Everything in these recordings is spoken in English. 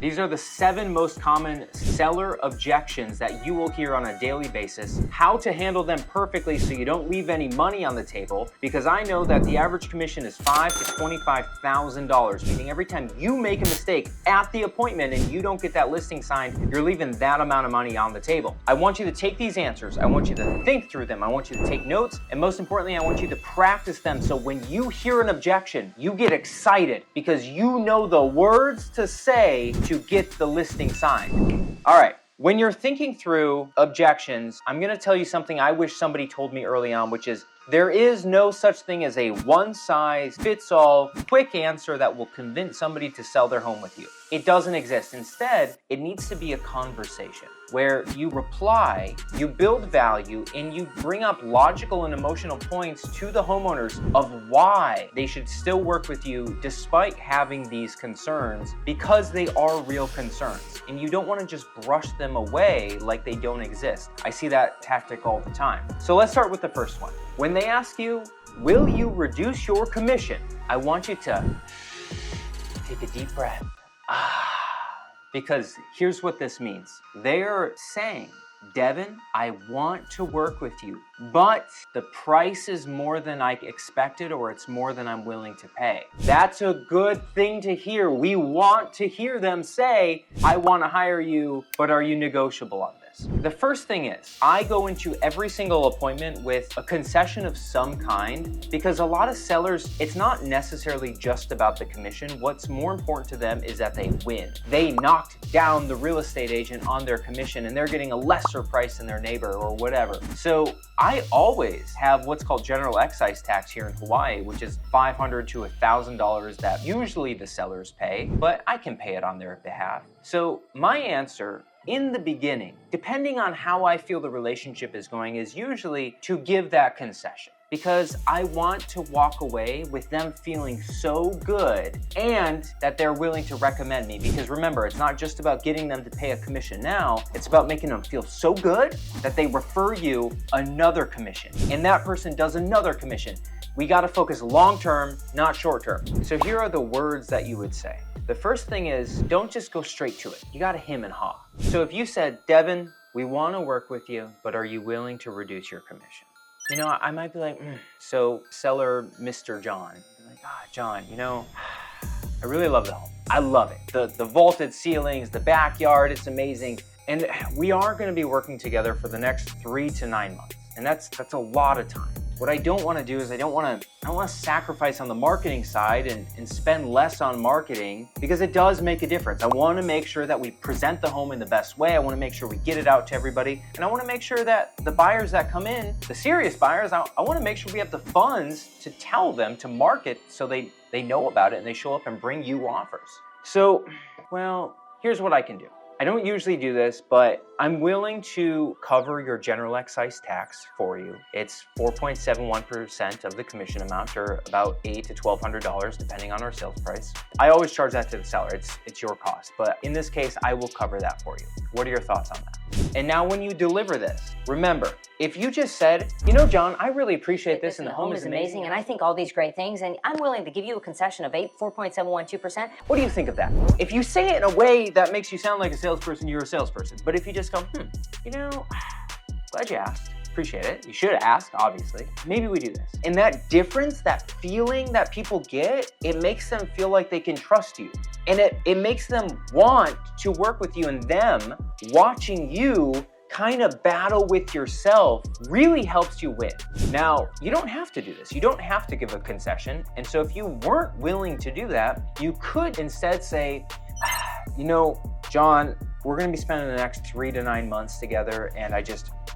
These are the 7 most common seller objections that you will hear on a daily basis, how to handle them perfectly so you don't leave any money on the table, because I know that the average commission is $5,000 to $25,000, meaning every time you make a mistake at the appointment and you don't get that listing signed, you're leaving that amount of money on the table. I want you to take these answers, I want you to think through them, I want you to take notes, and most importantly, I want you to practice them so when you hear an objection, you get excited because you know the words to say to get the listing signed. All right, when you're thinking through objections, I'm gonna tell you something I wish somebody told me early on, which is there is no such thing as a one-size-fits-all quick answer that will convince somebody to sell their home with you. It doesn't exist. Instead, it needs to be a conversation where you reply, you build value, and you bring up logical and emotional points to the homeowners of why they should still work with you despite having these concerns, because they are real concerns. And you don't want to just brush them away like they don't exist. I see that tactic all the time. So let's start with the first one. When they ask you, will you reduce your commission? I want you to take a deep breath. Because here's what this means. They're saying, Devin, I want to work with you, but the price is more than I expected or it's more than I'm willing to pay. That's a good thing to hear. We want to hear them say, I want to hire you, but are you negotiable on this? The first thing is, I go into every single appointment with a concession of some kind because a lot of sellers, it's not necessarily just about the commission. What's more important to them is that they win. They knocked down the real estate agent on their commission and they're getting a lesser price than their neighbor or whatever. So I always have what's called general excise tax here in Hawaii, which is $500 to $1,000 that usually the sellers pay, but I can pay it on their behalf. So my answer in the beginning, depending on how I feel the relationship is going, is usually to give that concession, because I want to walk away with them feeling so good and that they're willing to recommend me. Because remember, it's not just about getting them to pay a commission now, it's about making them feel so good that they refer you another commission and that person does another commission. We got to focus long-term, not short-term. So here are the words that you would say. The first thing is, don't just go straight to it. You got to hem and haw. So if you said, Devin, we want to work with you, but are you willing to reduce your commission? You know, I might be like, So seller Mr. John, like, John, you know, I really love the home. I love it. The vaulted ceilings, the backyard, it's amazing. And we are going to be working together for the next 3 to 9 months. And that's a lot of time. What I don't want to do is I don't want to sacrifice on the marketing side and spend less on marketing, because it does make a difference. I want to make sure that we present the home in the best way. I want to make sure we get it out to everybody. And I want to make sure that the buyers that come in, the serious buyers, I want to make sure we have the funds to tell them to market so they know about it and they show up and bring you offers. So, well, here's what I can do. I don't usually do this, but I'm willing to cover your general excise tax for you. It's 4.71% of the commission amount, or about $800 to $1,200, depending on our sales price. I always charge that to the seller. It's your cost, but in this case, I will cover that for you. What are your thoughts on that? And now when you deliver this, remember, if you just said, you know, John, I really appreciate this and the home is amazing and I think all these great things, and I'm willing to give you a concession of 4.712%. What do you think of that? If you say it in a way that makes you sound like a salesperson, you're a salesperson. But if you just go, you know, glad you asked. Appreciate it. You should ask, obviously. Maybe we do this. And that difference, that feeling that people get, it makes them feel like they can trust you. And it makes them want to work with you, and them watching you kind of battle with yourself really helps you win. Now, you don't have to do this. You don't have to give a concession. And so if you weren't willing to do that, you could instead say, you know, John, we're going to be spending the next 3 to 9 months together, and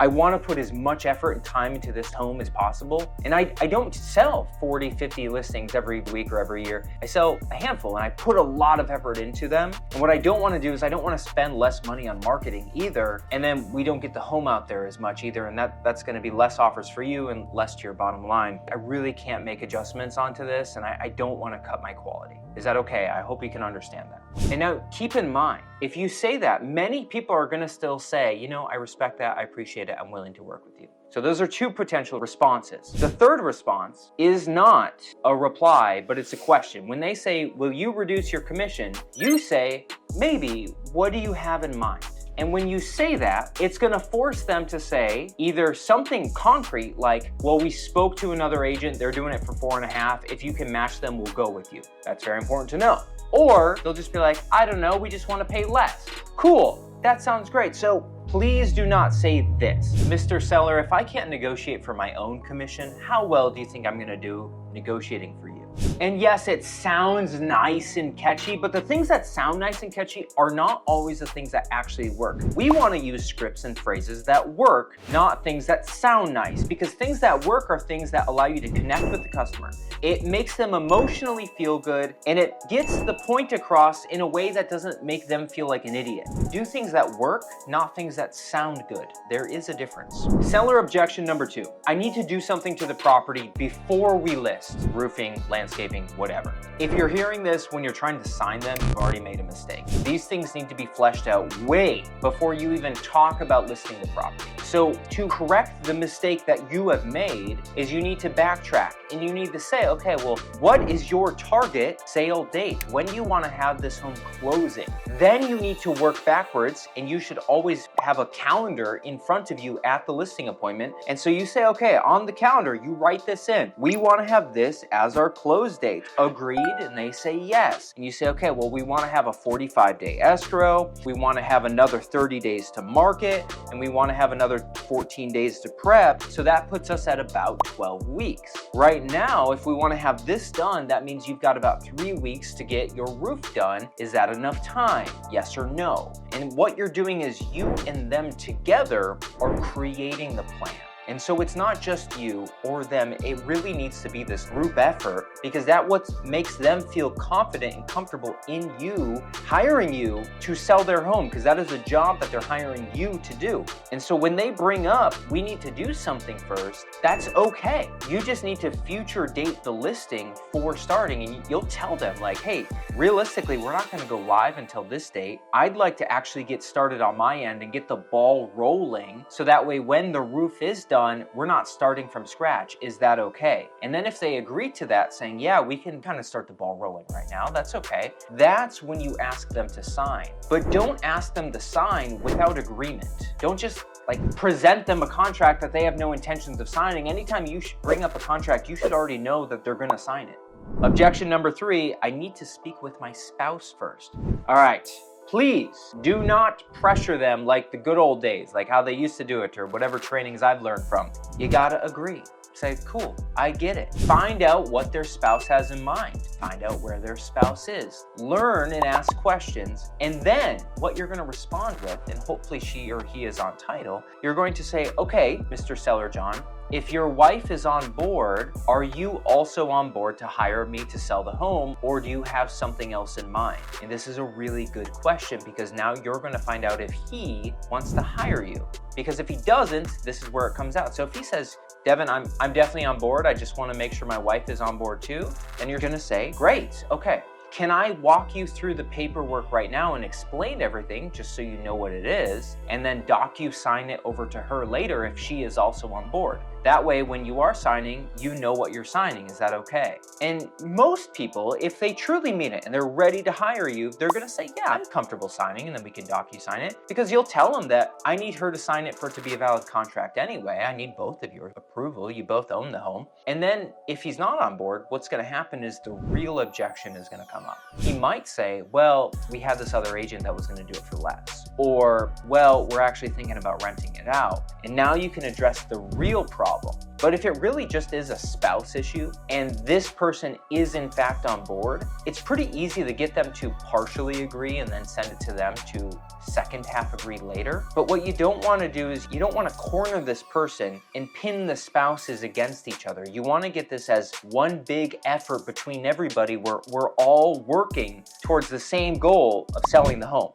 I want to put as much effort and time into this home as possible. And I don't sell 40, 50 listings every week or every year. I sell a handful, and I put a lot of effort into them. And what I don't want to do is I don't want to spend less money on marketing either, and then we don't get the home out there as much either, and that's going to be less offers for you and less to your bottom line. I really can't make adjustments onto this, and I don't want to cut my quality. Is that okay? I hope you can understand that. And now keep in mind, if you say that, many people are going to still say, you know, I respect that, I appreciate it, I'm willing to work with you. So those are two potential responses. The third response is not a reply, but it's a question. When they say, will you reduce your commission? You say, maybe, what do you have in mind? And when you say that, it's gonna force them to say either something concrete like, well, we spoke to another agent, they're doing it for 4.5. If you can match them, we'll go with you. That's very important to know. Or they'll just be like, I don't know, we just wanna pay less. Cool, that sounds great. So please do not say this. Mr. Seller, if I can't negotiate for my own commission, how well do you think I'm gonna do negotiating for you? And yes, it sounds nice and catchy, but the things that sound nice and catchy are not always the things that actually work. We want to use scripts and phrases that work, not things that sound nice, because things that work are things that allow you to connect with the customer. It makes them emotionally feel good, and it gets the point across in a way that doesn't make them feel like an idiot. Do things that work, not things that sound good. There is a difference. Seller objection number 2. I need to do something to the property before we list. Roofing, landscaping, whatever. If you're hearing this when you're trying to sign them, you've already made a mistake. These things need to be fleshed out way before you even talk about listing the property. So to correct the mistake that you have made is you need to backtrack and you need to say, okay, well, what is your target sale date? When do you want to have this home closing? Then you need to work backwards, and you should always have a calendar in front of you at the listing appointment. And so you say, okay, on the calendar, you write this in. We want to have this as our close date. Agreed? And they say yes. And you say, okay, well, we want to have a 45-day escrow. We want to have another 30 days to market, and we want to have another 14 days to prep. So that puts us at about 12 weeks. Right now, if we want to have this done, that means you've got about 3 weeks to get your roof done. Is that enough time? Yes or no? And what you're doing is you and them together are creating the plan. And so it's not just you or them, it really needs to be this group effort, because that's what makes them feel confident and comfortable in you, hiring you to sell their home, because that is a job that they're hiring you to do. And so when they bring up, we need to do something first, that's okay. You just need to future date the listing for starting, and you'll tell them like, hey, realistically, we're not gonna go live until this date. I'd like to actually get started on my end and get the ball rolling, so that way when the roof is done, we're not starting from scratch. Is that okay? And then if they agree to that, saying, yeah, we can kind of start the ball rolling right now, that's okay. That's when you ask them to sign. But don't ask them to sign without agreement. Don't just like present them a contract that they have no intentions of signing. Anytime you bring up a contract, you should already know that they're gonna sign it. Objection number 3, I need to speak with my spouse first. All right. Please do not pressure them like the good old days, like how they used to do it, or whatever trainings I've learned from. You gotta agree. Say, cool, I get it. Find out what their spouse has in mind. Find out where their spouse is. Learn and ask questions. And then what you're gonna respond with, and hopefully she or he is on title, you're going to say, okay, Mr. Seller John, if your wife is on board, are you also on board to hire me to sell the home, or do you have something else in mind? And this is a really good question, because now you're going to find out if he wants to hire you. Because if he doesn't, this is where it comes out. So if he says, Devin, I'm definitely on board, I just want to make sure my wife is on board too, then you're going to say, great, okay. Can I walk you through the paperwork right now and explain everything just so you know what it is, and then docu-sign it over to her later if she is also on board? That way, when you are signing, you know what you're signing. Is that okay? And most people, if they truly mean it and they're ready to hire you, they're gonna say, yeah, I'm comfortable signing, and then we can docu-sign it, because you'll tell them that I need her to sign it for it to be a valid contract anyway. I need both of your approval. You both own the home. And then if he's not on board, what's gonna happen is the real objection is gonna come up. He might say, well, we had this other agent that was gonna do it for less. Or, well, we're actually thinking about renting it out. And now you can address the real problem. But if it really just is a spouse issue and this person is in fact on board, it's pretty easy to get them to partially agree and then send it to them to second half agree later. But what you don't want to do is you don't want to corner this person and pin the spouses against each other. You want to get this as one big effort between everybody where we're all working towards the same goal of selling the home.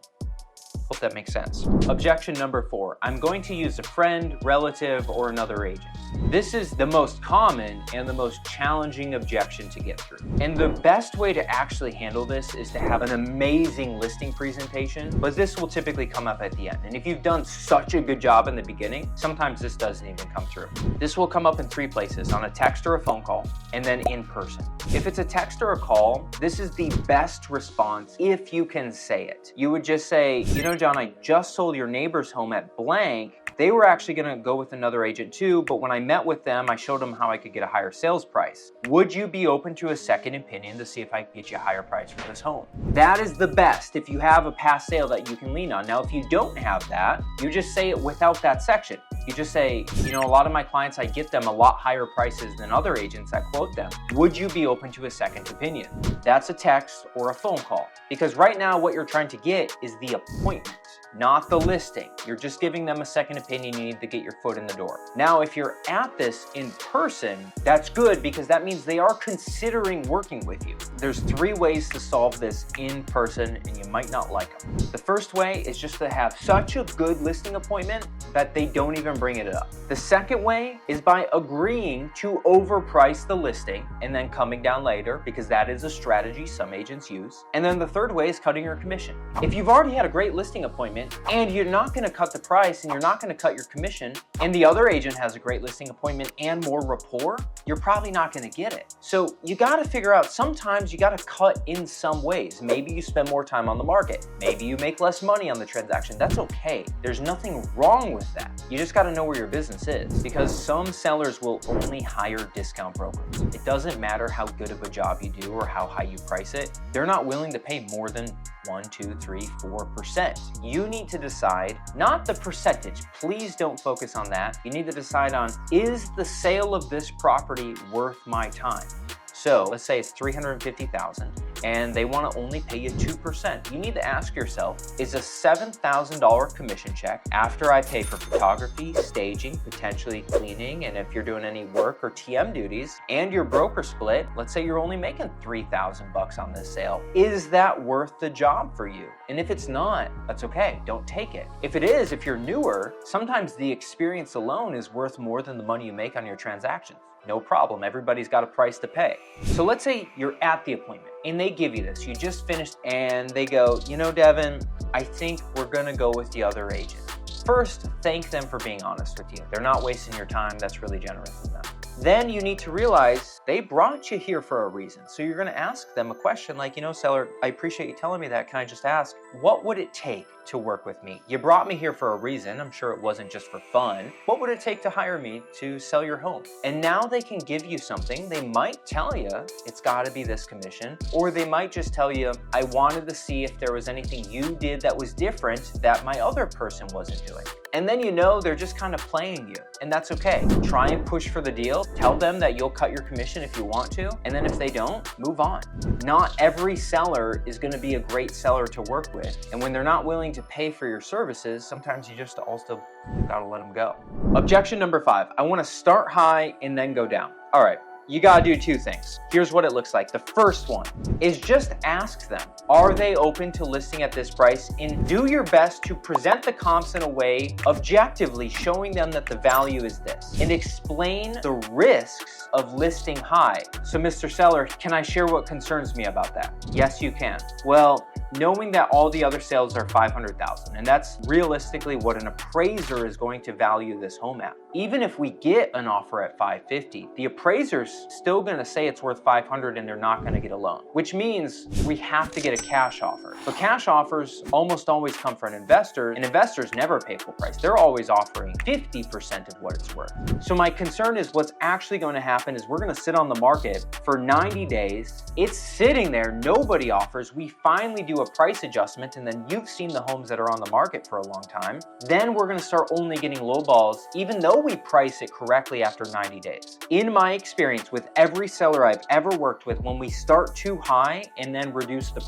Hope that makes sense. Objection number 4, I'm going to use a friend, relative, or another agent. This is the most common and the most challenging objection to get through. And the best way to actually handle this is to have an amazing listing presentation, but this will typically come up at the end. And if you've done such a good job in the beginning, sometimes this doesn't even come through. This will come up in 3 places: on a text or a phone call, and then in person. If it's a text or a call, this is the best response if you can say it. You would just say, you know, John, I just sold your neighbor's home at blank. They were actually gonna go with another agent too, but when I met with them, I showed them how I could get a higher sales price. Would you be open to a second opinion to see if I can get you a higher price for this home? That is the best if you have a past sale that you can lean on. Now, if you don't have that, you just say it without that section. You just say, you know, a lot of my clients, I get them a lot higher prices than other agents that quote them. Would you be open to a second opinion? That's a text or a phone call. Because right now what you're trying to get is the appointment, not the listing. You're just giving them a second opinion. You need to get your foot in the door. Now, if you're at this in person, that's good because that means they are considering working with you. There's 3 ways to solve this in person, and you might not like them. The first way is just to have such a good listing appointment that they don't even bring it up. The second way is by agreeing to overprice the listing and then coming down later, because that is a strategy some agents use. And then the third way is cutting your commission. If you've already had a great listing appointment and you're not gonna cut the price and you're not gonna cut your commission, and the other agent has a great listing appointment and more rapport, you're probably not gonna get it. So you gotta figure out, sometimes you gotta cut in some ways. Maybe you spend more time on the market. Maybe you make less money on the transaction. That's okay. There's nothing wrong with that. You just gotta know where your business is, because some sellers will only hire discount brokers. It doesn't matter how good of a job you do or how high you price it. They're not willing to pay more than 1, 2, 3, 4%. You need to decide, not the percentage. Please don't focus on that. You need to decide on, is the sale of this property worth my time? So let's say it's $350,000 and they want to only pay you 2%. You need to ask yourself, is a $7,000 commission check after I pay for photography, staging, potentially cleaning, and if you're doing any work or TM duties, and your broker split, let's say you're only making $3,000 on this sale, is that worth the job for you? And if it's not, that's okay, don't take it. If it is, if you're newer, sometimes the experience alone is worth more than the money you make on your transactions. No problem, everybody's got a price to pay. So let's say you're at the appointment and they give you this, you just finished, and they go, you know, Devin, I think we're gonna go with the other agent. First, thank them for being honest with you. They're not wasting your time, that's really generous of them. Then you need to realize they brought you here for a reason. So you're gonna ask them a question like, you know, seller, I appreciate you telling me that. Can I just ask, what would it take to work with me? You brought me here for a reason. I'm sure it wasn't just for fun. What would it take to hire me to sell your home? And now they can give you something. They might tell you it's gotta be this commission, or they might just tell you, I wanted to see if there was anything you did that was different that my other person wasn't doing. And then you know they're just kind of playing you, and that's okay. Try and push for the deal. Tell them that you'll cut your commission if you want to, and then if they don't, move on. Not every seller is gonna be a great seller to work with, and when they're not willing to pay for your services, sometimes you just also gotta let them go. Objection number 5, I wanna start high and then go down. All right. You gotta do 2 things. Here's what it looks like. The first one is just ask them, are they open to listing at this price? And do your best to present the comps in a way objectively showing them that the value is this. And explain the risks of listing high. So Mr. Seller, can I share what concerns me about that? Yes, you can. Well, knowing that all the other sales are $500,000, and that's realistically what an appraiser is going to value this home at. Even if we get an offer at $550,000, the appraiser's still gonna say it's worth $500,000 and they're not gonna get a loan, which means we have to get a cash offer. But cash offers almost always come from an investor, and investors never pay full price. They're always offering 50% of what it's worth. So my concern is what's actually gonna happen is we're gonna sit on the market for 90 days. It's sitting there, nobody offers. We finally do a price adjustment, and then you've seen the homes that are on the market for a long time. Then we're gonna start only getting low balls, even though we price it correctly after 90 days. In my experience, honest, with every seller I've ever worked with, when we start too high and then reduce the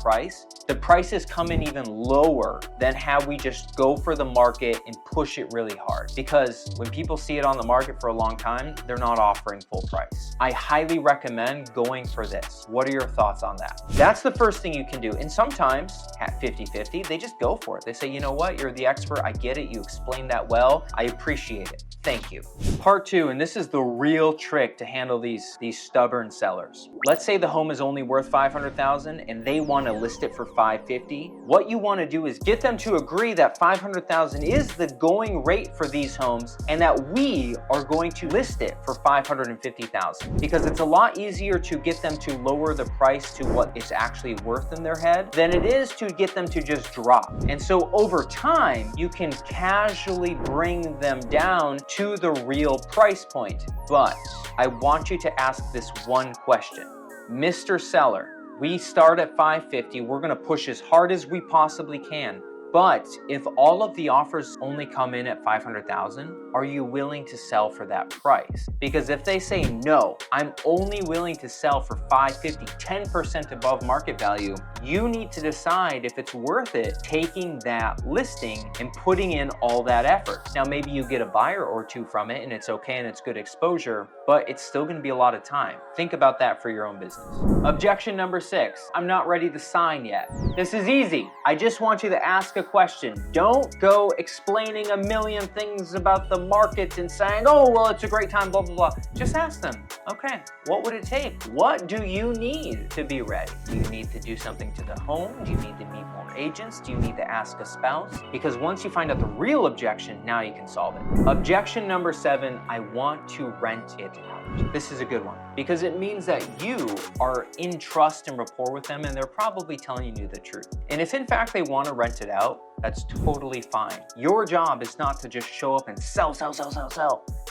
prices come in even lower than how we just go for the market and push it really hard. Because when people see it on the market for a long time, they're not offering full price. I highly recommend going for this. What are your thoughts on that? That's the first thing you can do. And sometimes at 50-50, they just go for it. They say, you know what, you're the expert, I get it, you explained that well, I appreciate it. Thank you. Part 2, and this is the real trick to handle these stubborn sellers. Let's say the home is only worth $500,000 and they want to list it for $550,000. What you want to do is get them to agree that $500,000 is the going rate for these homes and that we are going to list it for $550,000, because it's a lot easier to get them to lower the price to what it's actually worth in their head than it is to get them to just drop. And so over time, you can casually bring them down to the real price point. But I want you to ask this one question. Mr. Seller, we start at $550,000. We're gonna push as hard as we possibly can. But if all of the offers only come in at $500,000, are you willing to sell for that price? Because if they say, no, I'm only willing to sell for $550,000, 10% above market value, you need to decide if it's worth it taking that listing and putting in all that effort. Now, maybe you get a buyer or two from it and it's okay and it's good exposure, but it's still gonna be a lot of time. Think about that for your own business. Objection number 6, I'm not ready to sign yet. This is easy. I just want you to ask a question. Don't go explaining a million things about the market and saying, oh, well, it's a great time, blah, blah, blah. Just ask them, okay, what would it take? What do you need to be ready? Do you need to do something to the home? Do you need to meet more agents? Do you need to ask a spouse? Because once you find out the real objection, now you can solve it. Objection number 7, I want to rent it out. This is a good one because it means that you are in trust and rapport with them and they're probably telling you the truth. And if in fact they want to rent it out, that's totally fine. Your job is not to just show up and sell.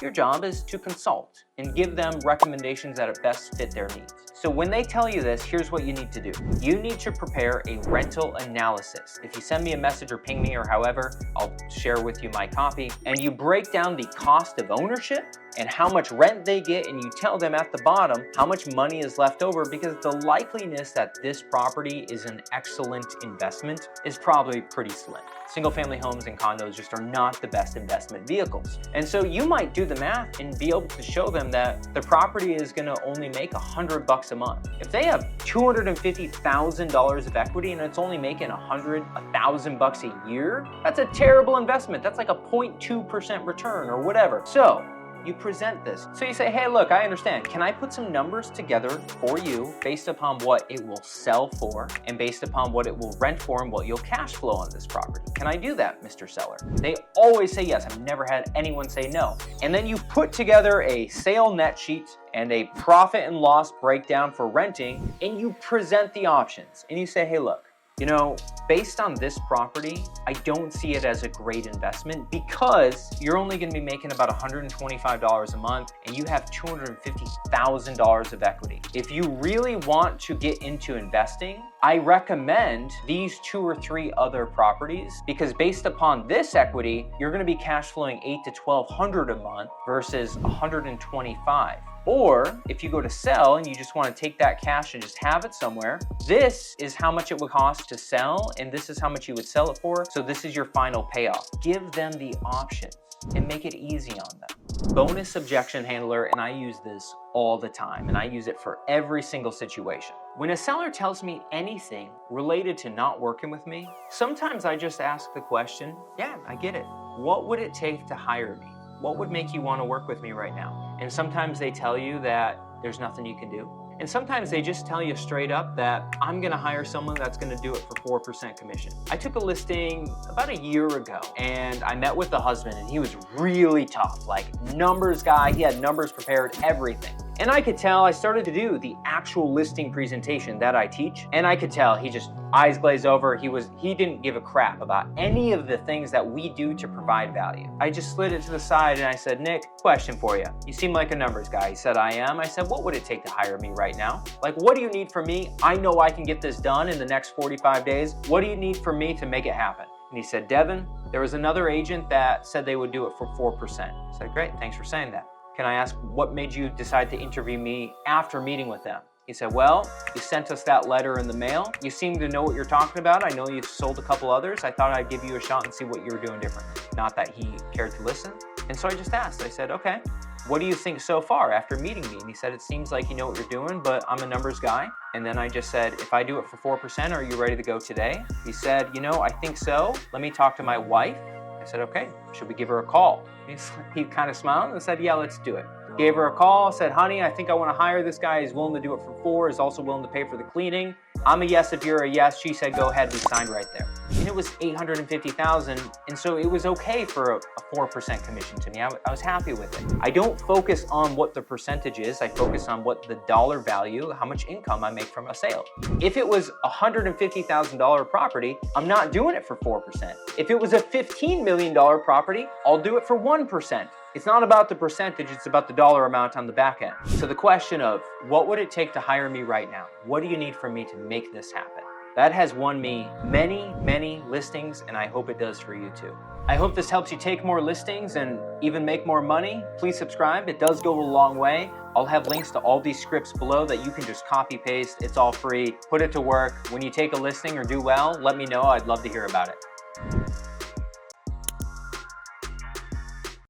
Your job is to consult and give them recommendations that best fit their needs. So when they tell you this, here's what you need to do. You need to prepare a rental analysis. If you send me a message or ping me or however, I'll share with you my copy. And you break down the cost of ownership and how much rent they get, and you tell them at the bottom how much money is left over, because the likeliness that this property is an excellent investment is probably pretty slim. Single family homes and condos just are not the best investment vehicles. And so you might do the math and be able to show them that the property is gonna only make $100 a month. If they have $250,000 of equity and it's only making $1,000 a year, that's a terrible investment. That's like a 0.2% return or whatever. So you present this. So you say, hey, look, I understand. Can I put some numbers together for you based upon what it will sell for and based upon what it will rent for and what you'll cash flow on this property? Can I do that, Mr. Seller? They always say yes. I've never had anyone say no. And then you put together a sale net sheet and a profit and loss breakdown for renting, and you present the options. And you say, hey, look, you know, based on this property, I don't see it as a great investment because you're only gonna be making about $125 a month and you have $250,000 of equity. If you really want to get into investing, I recommend these 2 or 3 other properties, because based upon this equity, you're gonna be cash flowing $800 to $1,200 a month versus $125. Or if you go to sell and you just want to take that cash and just have it somewhere, this is how much it would cost to sell and this is how much you would sell it for. So this is your final payoff. Give them the options and make it easy on them. Bonus objection handler, and I use this all the time and I use it for every single situation. When a seller tells me anything related to not working with me, sometimes I just ask the question, yeah, I get it. What would it take to hire me? What would make you want to work with me right now? And sometimes they tell you that there's nothing you can do. And sometimes they just tell you straight up that I'm gonna hire someone that's gonna do it for 4% commission. I took a listing about a year ago and I met with the husband and he was really tough, like numbers guy, he had numbers prepared, everything. And I could tell, I started to do the actual listing presentation that I teach, and I could tell he just eyes glazed over. He didn't give a crap about any of the things that we do to provide value. I just slid it to the side and I said, Nick, question for you. You seem like a numbers guy. He said, I am. I said, what would it take to hire me right now? Like, what do you need from me? I know I can get this done in the next 45 days. What do you need from me to make it happen? And he said, Devin, there was another agent that said they would do it for 4%. I said, great, thanks for saying that. can I ask what made you decide to interview me after meeting with them? He said, well, you sent us that letter in the mail. You seem to know what you're talking about. I know you've sold a couple others. I thought I'd give you a shot and see what you were doing different. Not that he cared to listen. And so I just asked, I said, okay, what do you think so far after meeting me? And he said, it seems like you know what you're doing, but I'm a numbers guy. And then I just said, if I do it for 4%, are you ready to go today? He said, you know, I think so. Let me talk to my wife. I said, okay, should we give her a call? He kind of smiled and said, yeah, let's do it. Gave her a call, said, honey, I think I want to hire this guy. He's willing to do it for 4, is also willing to pay for the cleaning. I'm a yes if you're a yes. She said, go ahead. We signed right there. And it was $850,000. And so it was okay for a 4% commission to me. I was happy with it. I don't focus on what the percentage is. I focus on what the dollar value, how much income I make from a sale. If it was a $150,000 property, I'm not doing it for 4%. If it was a $15 million property, I'll do it for 1%. It's not about the percentage, it's about the dollar amount on the back end. So the question of, what would it take to hire me right now? What do you need from me to make this happen? That has won me many, many listings, and I hope it does for you too. I hope this helps you take more listings and even make more money. Please subscribe, it does go a long way. I'll have links to all these scripts below that you can just copy paste. It's all free. Put it to work. When you take a listing or do well, let me know. I'd love to hear about it.